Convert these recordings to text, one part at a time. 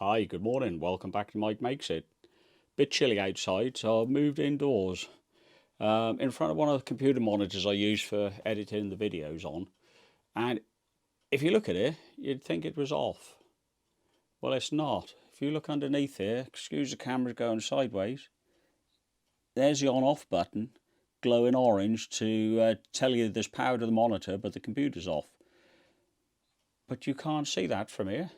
Hi, good morning. Welcome back to Mike Makes It. Bit chilly outside, so I've moved indoors. In front of one of the computer monitors I use for editing the videos on. And if you look at it, you'd think it was off. Well, it's not. If you look underneath here, excuse the camera going sideways, there's the on-off button, glowing orange to tell you there's power to the monitor, but the computer's off. But you can't see that from here.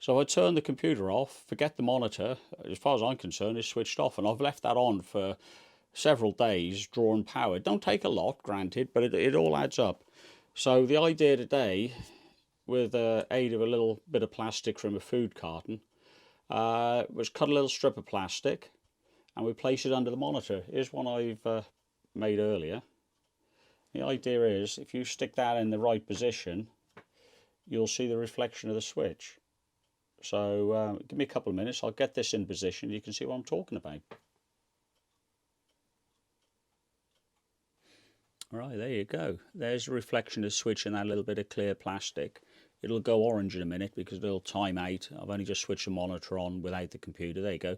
So I turn the computer off, forget the monitor, as far as I'm concerned, is switched off. And I've left that on for several days, drawing power. Don't take a lot, granted, but it all adds up. So the idea today, with the aid of a little bit of plastic from a food carton, was cut a little strip of plastic and we place it under the monitor. Here's one I've made earlier. The idea is, if you stick that in the right position, you'll see the reflection of the switch. So give me a couple of minutes, I'll get this in position, you can see what I'm talking about. Alright, there you go. There's the reflection of the switch in that little bit of clear plastic. It'll go orange in a minute because it'll time out. I've only just switched the monitor on without the computer. There you go.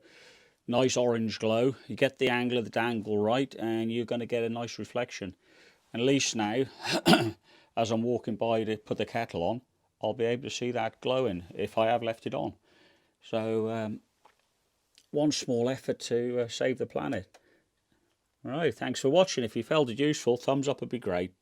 Nice orange glow. You get the angle of the dangle right and you're going to get a nice reflection. And at least now, as I'm walking by to put the kettle on, I'll be able to see that glowing if I have left it on. So one small effort to save the planet. All right, thanks for watching. If you found it useful, thumbs up would be great.